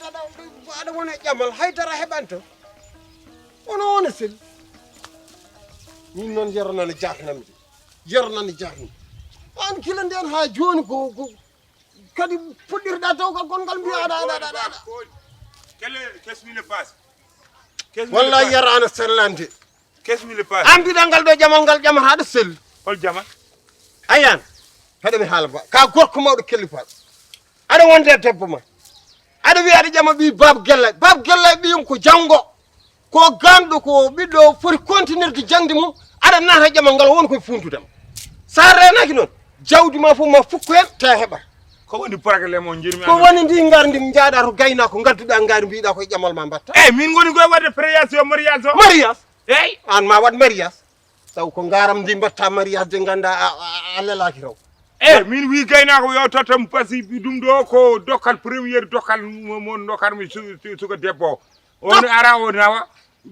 aɗa wona e ƴamal haydara heɓanto ono wona sel min noon yeronani jahnamde yeronani jahni an kila nden ha joni ko kadi puɗɗirɗa dawgal gongal mbiya aɗa qu'est-ce qui le passe wallahi yarana sellande qu'est-ce qui le passe an mbiɗa ngal ɗo jamal ngal ƴamata aɗa selli hol jama ayan haɗa mi haala ba ka gorko mawɗo kellipaɗo aɗa wonde e debbo ma aɗa wiya aɗa ƴama ɓi baba guellay ɓiyum ko janggo ko ganɗo ko ɓiɗɗo foti continuirde jangde mum aɗa naata ƴamal ngal woni koye funtudam sa renaki noon jawdi ma fof ma fukko hen ta heɓa ko woni probléme o jirmi ko woni ndi ngar ndi jaaɗa to gaynako gadduɗa ngari mbiɗa koye ƴamal ma mbatta min goni koye wadde préation mariage o mariage eyyi an ma waɗ mariage taw ko garam ndi mbatta mariage de ganda a lelaki raw min wi gaynako yo tottam pasi ɗum ɗo ko dokkal premiére dokkal mon dokkarmi suka debbo o on ara o nawa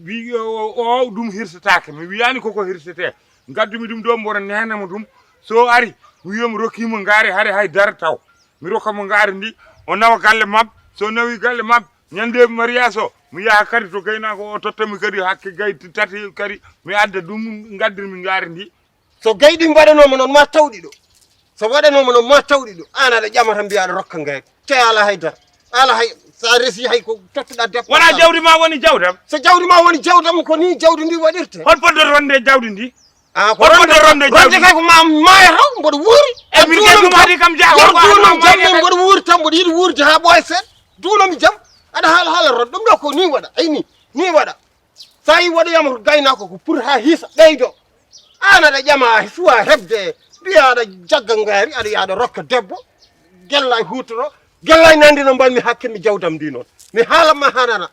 wi o ɗum hirsetake mi wiyani koko hirsete gaddumi ɗum ɗo mboɗo nenamo ɗum so ari mi wiyomi rokkimo ngaari haade haydara taw mi rokkamo ngaari ndi o nawa galle mabɓe so nawi galle mabɓe ñande mariage o mi yaha kadi to gaynako o tottami kadi hakke gay tati kadi mi adda ɗum gaddirmi ngaari ndi so gayɗi mbaɗanoma noon ma tawɗi ɗo so waɗanoma noon ma tawɗi ɗo an aɗa ƴamata mbiya aɗa rokka ngayri te ala haydara ala hay sa resi hay ko tottuɗa debbo wona jawdi ma woni jawdam so jawdi ma woni jawdam ko ni jawdi ndi waɗirte hol podde ronde jawdi ndi ko ronde kay ko ma maaya taw mboɗo wuuri e min geɗum hadi kam duunom jamme mboɗo wuuri tan mboɗo yiɗi wuurde ha ɓooya seeɗa duunomi jaam aɗa haala ron ɗum ɗo ko ni waɗa ayni ni waɗa sa yi waɗoyama to gaynako ko pour ha hiisa ɓeydo an aɗa ƴama suwa hebde mbiya aɗa jagga ngaari aɗa yaɗa rokka debbo gellay hutoro gellay nandino mbanmi hakkille jawdam ndi noon mi haalanma hanana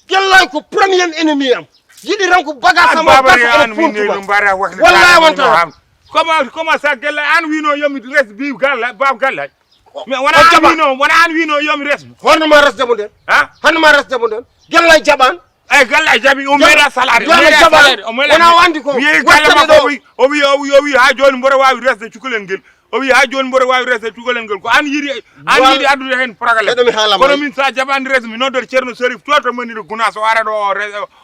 gellay ko premier ennemi am yiɗi tan ko bagage sama wallahi wonta comment ça gellay an wino yomi res bi galla bab gallay mais wona an wino yomi resmo honnoma resdemo nden honnoma resdemo nden gellay jaɓan ay galla jaɓi o meeɗa salade wona wandi ko mi yeehi galle makko o wi ha joni mboɗo wawi resde cukalel ngel o wi ha joni mboɗo wawi resde cukalel ngel ko an yiiɗi addude hen probléme kono min sa jaɓani resde mi noddore ceerno Sarif to maniɗo Gounass o ara ɗo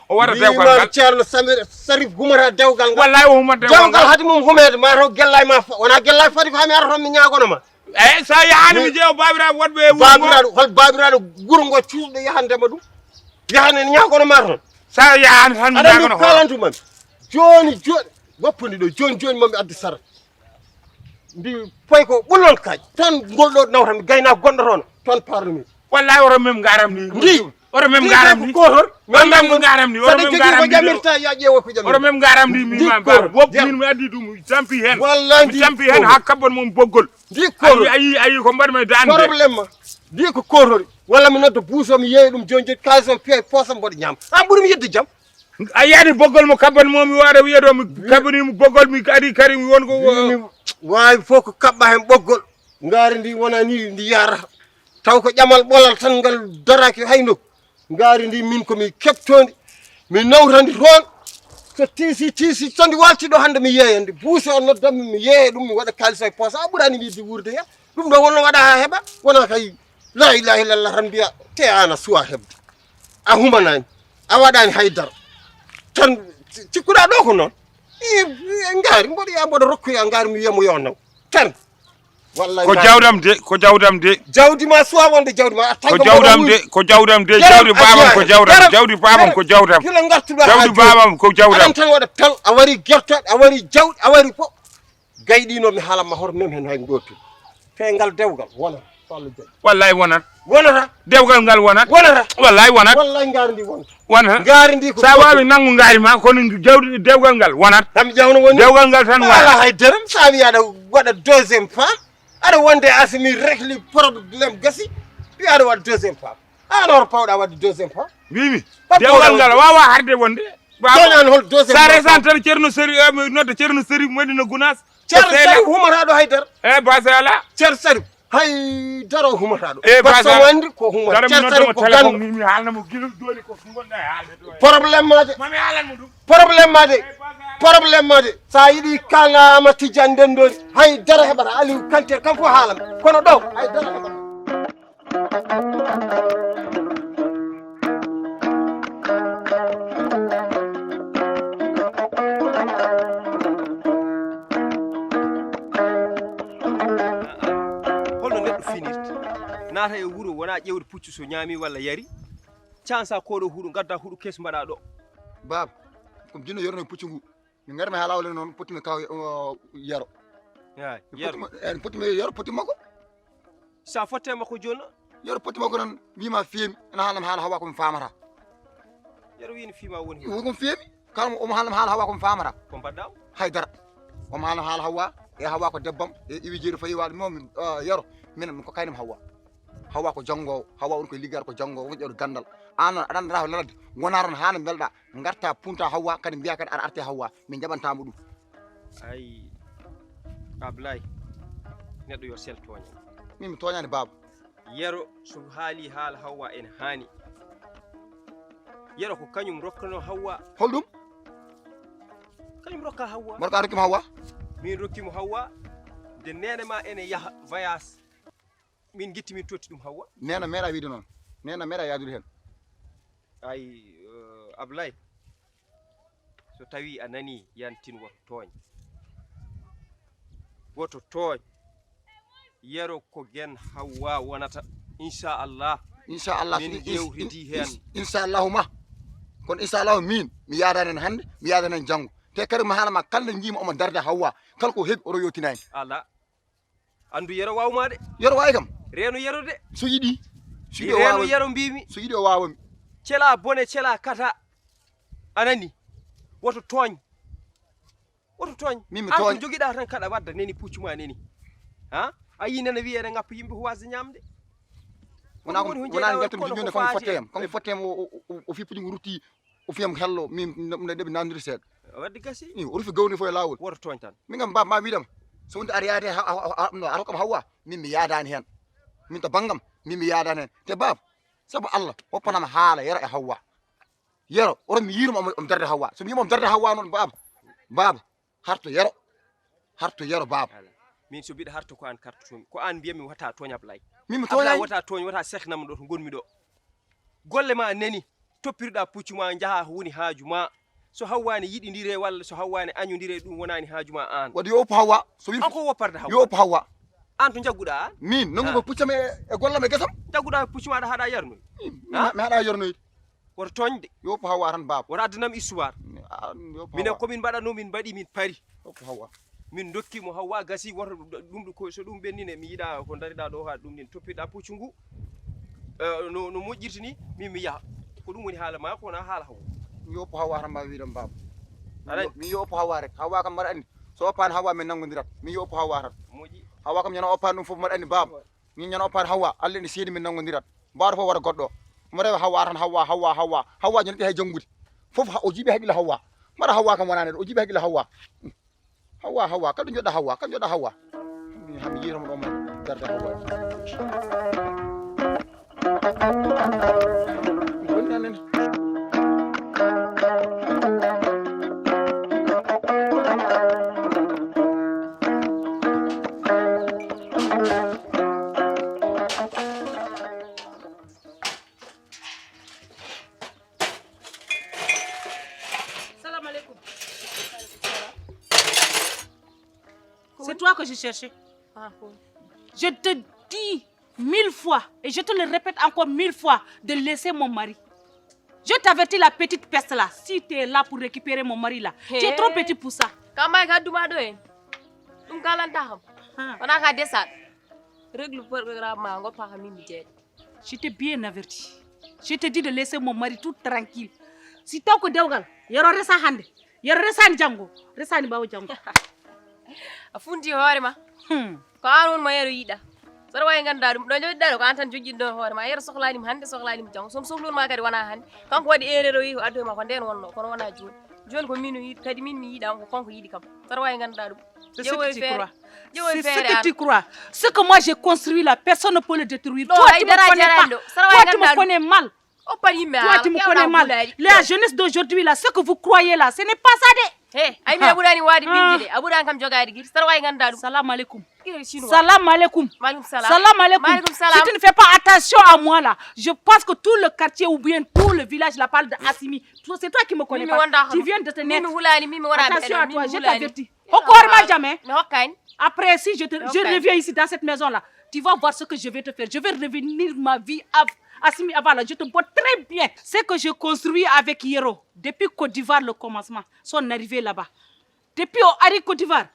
o waɗa dewgal ngal ceerno Sarif humata dewgal ngal wallahi o humata dewgal haade mum humede ma taw gellay ma wona gellay fadi ko hami ara toon mi ñagonoma eyyi sa yahani mi ƴeewa babiraɓe wonɓe babiraɗo hol babiraɗo guuro ngo cuusɗo yahandema ɗum yahane ñagonoma toon sa yahani tan mi ñagono aɗa kalantumami joni woppude ɗo joni mami addi sara mbi poy ko ɓullol kaaj toon ngol ɗo nawtami gaynako gonɗo toon parmi wallahi oto mem garam ni ndi oto mem garam ni kotor mem garam ni saɗa jogui ko jamirta ya ƴeewo ko jamirta oto mem garam ni mi ma ba wop min mi addi ɗum tampi hen wallahi mi tampi hen ha kabbon mom boggol ndi kotor ayi ko mbaɗmi dande probléme ma ndi ko kotori walla mi nodda buuso mi yeeyi ɗum joni joni kalis o piya poosam mboɗo ñaama an ɓuuri mi yedde jaam a yiyani boggol mo kabbon mo mi waɗa wiyeɗo mi kabbinimo boggol mi adi kadi mi won ko wawi fof ko kaɓɓa hen ɓoggol ngaari ndi wona ni ndi yarata taw ko ƴamal ɓolal tan ngal daraki hay nokku ngaari ndi min komi keɓtodi mi nawtandi toon so tiisi so ndi walti ɗo hande mi yeeyande buuse o noddami mi yeeye ɗum mi waɗa kalis o e poos a ɓuurani wiide wurde hen ɗum ɗo wonno waɗa ha heeɓa wona kay la ilaha illallah tan mbiya te an a suwa heɓde a humanani a waɗani haydara tan cikkuɗa ɗo ko noon ngaari mboɗo ya mboɗo rokkoya ngaari mi wiyamo yo naw tan wallahi ko jawdam de jawdi ma suwa wonde jawdi ma ko jawdam de jawdi babam ko jawdam jawdi babam ko jawdam kila gartuɗa jawdi babam ko jawdam aɗan tan waɗa tal a wari guertoɗe a wari jawɗi a wari fof gayɗino mi haalanma hoto mem hen hay gotu te ngal dewgal wona wallahi wonata dewgal ngal wonat wallahi wonat wallahi ngaari ndi wonata ngaari ndi ko sa wawi nangu ngaari ma kono jawdi dewgal ngal wonat tam jawno woni dewgal ngal tan wala hay dërëm sa wi aɗa waɗa deuxième femme aɗa wonde asimi rehli probléme gasi wi aɗa waɗa deuxième femme an hoto pawɗa wadde deuxième femme wimi dewgal ngal wawa harde wonde an hol deuxième sa resan tan ceerno Sarif nodda ceerno Sarif Madina Gounass ceerno Sarif humata ɗo haydara base ala ceerno Sarif haydara humata ɗo base wandi ko humata ceerno Sarif ko gan mi haalnamo guila joni ko gonɗa e haalde ɗo probléme ma de mami haalanmo ɗum probléme ma de sa yiiɗi kalna Ama Tidiane Ndendori haydara heɓata Aliou Kanté kanko haalami kono ɗo haydara heɓata naata e wuro wona ƴewde puccu so ñaami walla yari cansa koɗo huɗo gadda huɗo kes mbaɗa ɗo baba ko jinno yorno puccu ngu mi ngarmi ha lawle noon potimi kaw yaro yaro en potimi yaro poti makko sa fottema ko joni yaro poti makko noon wima feemi ena haalam haala hawa komi famata yaro wini fima woni komi feemi kala omo haalam haala hawa komi famata ko mbaɗɗa haydara omo haalam haala hawa e hawa ko debbam e iwi jeeɗo fayi waɗe momi yaro minen ko kaynam hawa ko janngowo hawa on koye liggare ko janngowo won ƴewɗo gandal an noon aɗa andata ladde wona toon hano belɗa garta punta hawa kadi mbiya kadi aɗa arte hawa min jaɓantama ɗum ay Ablaye neɗɗo yo sel toña min mi toñani baba yero so haali haala hawa en haani yero ko kañum rokkano hawa holɗum kañum rokka hawa mbaɗa ka rokkima hawa min rokkimo hawa nde nene ma ene yaha voyage min guitti min totti ɗum hawa nena meeɗa wiide noon nena meeɗa yadude hen ay Ablaye so tawi a nani yantin woto tooñ yero ko gen hawa wonata inchallah min ƴewridi hen inchallahu ma kono inchallahu min mi yadani hen hande mi yadani hen janggo te kadi mi haalama kala jiima omo darde hawa kala ko heeɓi oto yottinani ala andu yero wawma de yero wawi kam reenu yero de so yiɗi reenu yero mbimi so yiɗi o wawami cela bone cela kata anani woto tooñ min mi an ko tooñ joguiɗa tan kaɗa wadda neni puccu ma neni ha a yi nana wiye ene ngappa yimɓe ko wasde ñamde wona galtumi joni komi fottema o fi puƴi ngu rutti o fiyam hello min ɗeɓe nandiri seeɗa wadde gasi o rufi gawni fo e lawol woto tooñ tan min kam baba ma wiidama so wonde aɗa yaade aɗa hokkam hawa min mi yaadani hen min to banggam min mi yaadani hen te baba saabu Allah woppanama haala yero e hawa yero oto mi yiiruma omo darde hawa so mi yima omo darde hawa noon baba harto yero baba min so mbiɗa harto ko an kartotomi ko an mbiyami wata tooñ Ablaye min mi Ablaye toñani wata tooñ wata sehnam ɗo to gonmi ɗo golle ma neni toppirɗa puccu ma jaaha woni haaju ma so hawwani yiɗidire walla so hawwani añodire ɗum wonani haaju ma an waɗi yo oppo hawa so wi an ko wopparde hawa yo oppo hawa an to jagguɗa an min nongu ko puccam e gollam e guesam jagguɗa puccu maɗa haɗa yarnoy mi haɗa yornoyde woto tooñde yo oppo hawa tan baba woto addanam histoire minen komin mbaɗatno min mbaɗi min pari oppo hawa min dokkimo hawa gasi woto ɗum ko so ɗum ɓennine mi yiiɗa ko dariɗa ɗo ha ɗum nin toppirɗa puccu ngu no moƴƴirta ni min mi yaha ko ɗum woni haala ma ko wona haala hawa yo oppo hawa tan mbawi wiidam baba aɗa min yo oppo hawa rek hawa kam mbaɗa andi so oppani hawa min nanggodirat min yo oppo hawa tan moƴƴi hawa kam ñana oppani ɗum foof mbaɗa andi baba min ñana oppani hawa Allah ene seedi min nanggodirat mbaɗo fof waɗa goɗɗo mo rewa hawa tan hawa joni ɗi hay janggude foof o jiiɓi haqqille hawa mbaɗa hawa kam wonani o jiiɓi haqqille hawa kala ɗo joɗɗa hawa kam joɗɗa hawa hami yiiroma ɗo mo darde hawa woni anene C'est toi que je cherchais. Je te dis 1000 fois, et je te le répète encore 1000 fois, de laisser mon mari. Je t'avertis la petite peste là, si tu es là pour récupérer mon mari là, tu es trop petit pour ça. Kamay ka duma do en. Dum kalanta xam. Wana ka desat. Règle programme ma ngo pa xamini jeet. Je t'ai bien averti. Je te dis de laisser mon mari tout tranquille. Si tu as dewgal, yoro resa hande. Yoro resani jango, resani bawo jango. Afunti hoore ma. Ko an won ma yero yida. Sara way ganda dum do jodda ko an tan joggi do hoore ma yero sohlani hande sohlani jango. Som sohlon ma kadi wana hande. Kanko wadi erreur wi ko addo ma ko den wonno kono wana joni. Joni ko minu yidi kadi min mi yida ko konko yidi kam. Sara way ganda dum. C'est ce que tu crois. C'est ce que tu crois. Ce que moi j'ai construit là, personne ne peut le détruire. Toi, tu me connais pas. Toi, tu me connais mal. Toi, tu me connais mal. La jeunesse d'aujourd'hui là, ce que vous croyez là, ce n'est pas ça de. Hey, ay mi abudani wadi bindide. Abudan kam jogadi gir. Sara way ganda dum. Salam alaikum. Salam alaikum. Maaleykum salam. Salam alaikum. Maaleykum salam. Si tu ne fais pas attention à moi là, je pense que tout le quartier ou bien tout le village là parle de Assimi. C'est toi qui me connais pas. Tu viens de te naître. Attention à toi, je t'avertis. Encore jamais. Après si je reviens ici dans cette maison là, Tu vas voir ce que je vais te faire. Je vais revenir ma vie Assimi Avala. Je te vois très bien. Ce que je construis avec Yero, depuis Côte d'Ivoire, le commencement, son arrivée là-bas. Depuis au Côte d'Ivoire,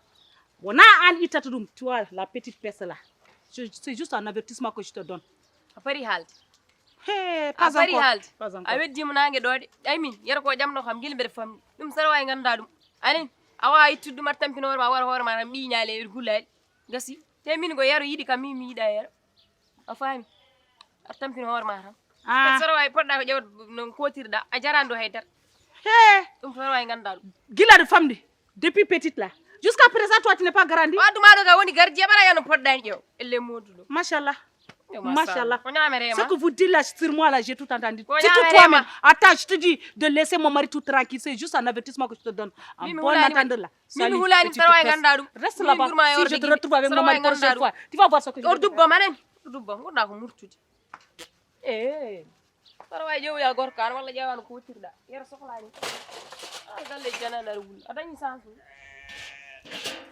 on a un Itatoum, tu vois, la petite pièce là. C'est juste un avertissement que je te donne. Apari halt. Hey, pas Apari encore. halt. Pas encore. Avec Dimonange d'Odi. I mean, Yero ko jam no xam gil be fam. Dum sarwa nganda dum. Anin, awa itu dum tampino war ma mi nyaale gulal. Gasi. Te min go Yero yidi kam mi da Yero. Afami. Tampino war ma ram. Ah. Sarwa podda ko jawt no kotirda a jarando haydar. Hey. Dum sarwa nganda dum. Gila de femme depuis petite là. Jusqu'à présent, toi, tu n'es pas grandi. Machallah. Machallah. Ce que vous dites là sur moi, là, j'ai tout entendu. C'est tout toi-même. Attends, je te dis de laisser mon mari tout tranquille. C'est juste un avertissement que je te donne. En bon entendeur là. Salut. Reste là-bas. Si je te retrouve avec mon mari la prochaine fois, tu vas voir ce que je vais faire.